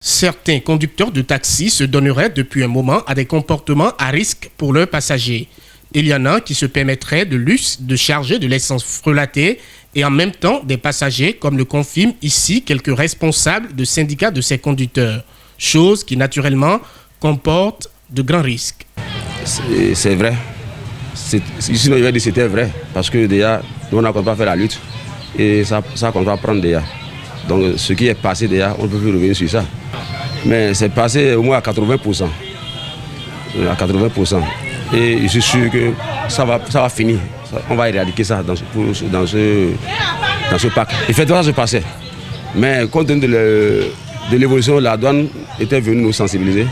Certains conducteurs de taxi se donneraient depuis un moment à des comportements à risque pour leurs passagers. Il y en a qui se permettraient de luxe de charger de l'essence frelatée et en même temps des passagers, comme le confirment ici quelques responsables de syndicats de ces conducteurs. Chose qui naturellement comporte de grands risques. C'est vrai. Sinon, il va dire que c'était vrai. Parce que déjà, nous, on n'a pas fait la lutte. Et ça qu'on va prendre déjà. Donc, ce qui est passé déjà, on ne peut plus revenir sur ça. Mais c'est passé au moins à 80%. À 80%. Et je suis sûr que ça va finir. On va éradiquer ça dans ce parc. Effectivement, ça se passait. Mais compte tenu de l'évolution, la douane était venue nous sensibiliser.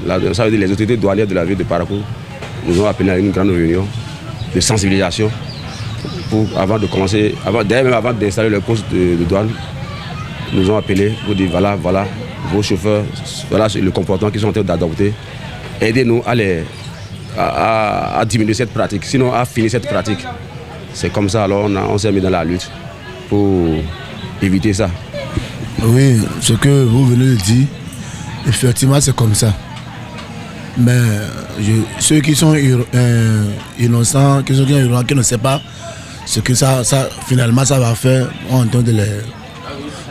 Ça veut dire les autorités douanières de la ville de Parakou nous ont appelé à une grande réunion de sensibilisation avant de commencer, même avant d'installer le poste de douane. Nous ont appelé pour dire voilà vos chauffeurs, voilà le comportement qu'ils sont en train d'adopter. Aidez-nous à diminuer cette pratique, sinon à finir cette pratique. C'est comme ça, alors on s'est mis dans la lutte pour éviter ça. Oui, ce que vous venez de dire, effectivement c'est comme ça. Mais ceux qui sont innocents, qui ne savent pas ce que ça finalement ça va faire, on entend de les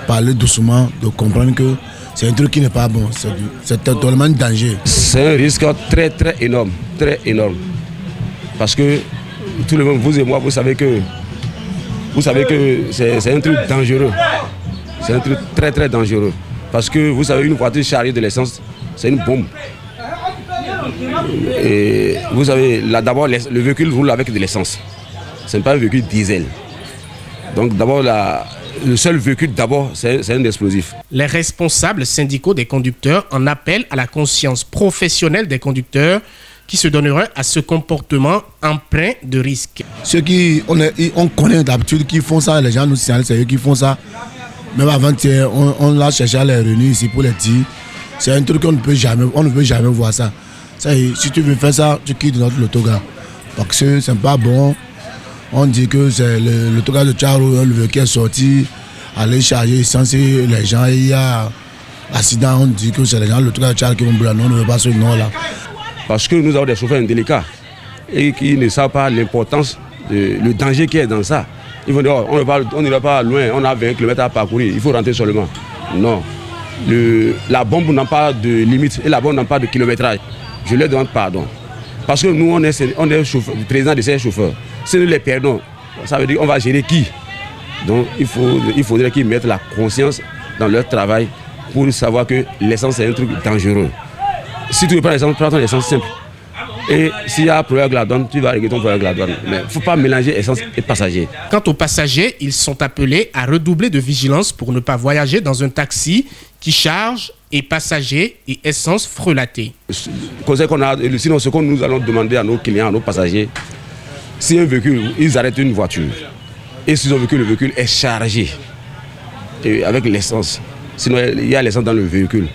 parler doucement, de comprendre que c'est un truc qui n'est pas bon, c'est totalement un danger. C'est un risque très énorme, très énorme. Parce que tout le monde, vous et moi, vous savez que c'est un truc dangereux. C'est un truc très dangereux. Parce que vous savez, une voiture chargée de l'essence, c'est une bombe. Et vous savez, là d'abord, le véhicule roule avec de l'essence. Ce n'est pas un véhicule diesel. Donc d'abord, le seul véhicule, d'abord, c'est un explosif. Les responsables syndicaux des conducteurs en appellent à la conscience professionnelle des conducteurs qui se donneraient à ce comportement empreint de risque. Ceux on connaît d'habitude qui font ça, les gens nous signalent, c'est eux qui font ça. Même avant-hier, on l'a cherché à les réunir ici pour les dire. C'est un truc qu'on ne peut jamais voir ça. Si tu veux faire ça, tu quittes notre autogare. Parce que c'est pas bon. On dit que c'est l'autogare de Tcharo, le qui est sorti, aller charger censé les gens. Il y a accident, on dit que c'est les gens de l'autogare de Tcharo qui vont brûler. Non, on ne veut pas ce nom-là. Parce que nous avons des chauffeurs indélicats et qui ne savent pas l'importance, le danger qui est dans ça. Ils vont dire, on n'ira pas loin, on a 20 km à parcourir, il faut rentrer seulement. Non. La bombe n'a pas de limite et la bombe n'a pas de kilométrage. Je leur demande pardon. Parce que nous, on est le président de ces chauffeurs. Si nous les perdons, ça veut dire qu'on va gérer qui? Donc il faudrait qu'ils mettent la conscience dans leur travail pour savoir que l'essence est un truc dangereux. Si tu veux prendre l'essence, prends ton essence simple. Et s'il y a un problème avec la douane, tu vas régler ton problème avec la douane. Mais il ne faut pas mélanger essence et passager. Quant aux passagers, ils sont appelés à redoubler de vigilance pour ne pas voyager dans un taxi qui charge et passagers et essence frelatée. Sinon, ce que nous allons demander à nos clients, à nos passagers, si un véhicule, ils arrêtent une voiture, et si le véhicule est chargé avec l'essence, sinon il y a l'essence dans le véhicule,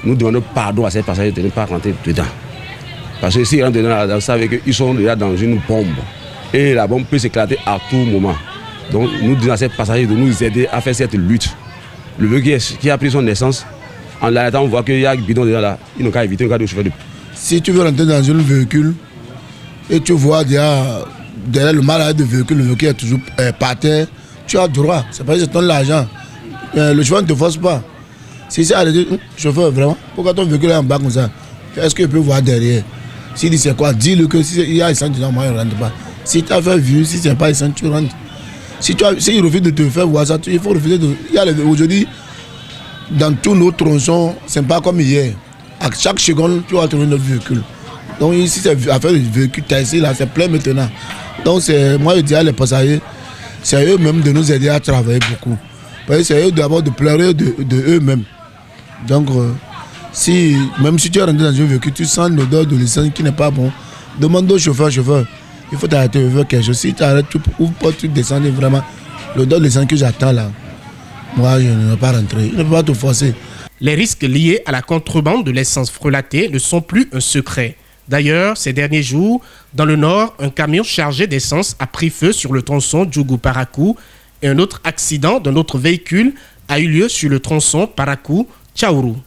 nous demandons pardon à ces passagers de ne pas rentrer dedans. Parce que s'ils rentrent dedans, ça veut dire qu'ils sont déjà dans une bombe. Et la bombe peut s'éclater à tout moment. Donc nous disons à ces passagers de nous aider à faire cette lutte. Le véhicule qui a pris son essence, en l'arrêtant, on voit qu'il y a un bidon dedans là. Ils n'ont qu'à éviter le cas de chauffeur de... Si tu veux rentrer dans un véhicule et tu vois derrière le malade de véhicule, le véhicule est toujours par terre, tu as droit. C'est parce que c'est ton l'argent. Le chauffeur ne te force pas. Si c'est arrêté, chauffeur, vraiment, pourquoi ton véhicule est en bas comme ça? Est-ce qu'il peut voir derrière? S'il dit c'est quoi, dis-le que s'il y a essence dedans, moi je ne rentre pas. Si tu as fait vu, si c'est pas essence, tu rentres. S'il refuse de te faire voir ça, il faut refuser de... Aujourd'hui, dans tous nos tronçons, ce n'est pas comme hier. À chaque seconde, tu vas trouver notre véhicule. Donc ici, c'est affaire de véhicule taxi, là, c'est plein maintenant. Donc moi je dis à les passagers, c'est eux-mêmes de nous aider à travailler beaucoup. Parce que c'est eux d'abord de pleurer de eux-mêmes. Donc même si tu es rentré dans un véhicule, tu sens l'odeur de l'essence qui n'est pas bon, demande au chauffeur, il faut t'arrêter de faire quelque chose. Si tu arrêtes, tu ouvres pas, tu descends vraiment. L'odeur de l'essence que j'attends là, moi je ne vais pas rentrer, il ne peut pas te forcer. Les risques liés à la contrebande de l'essence frelatée ne sont plus un secret. D'ailleurs, ces derniers jours, dans le nord, un camion chargé d'essence a pris feu sur le tronçon Djougou-Parakou et un autre accident d'un autre véhicule a eu lieu sur le tronçon Parakou-Tchaourou.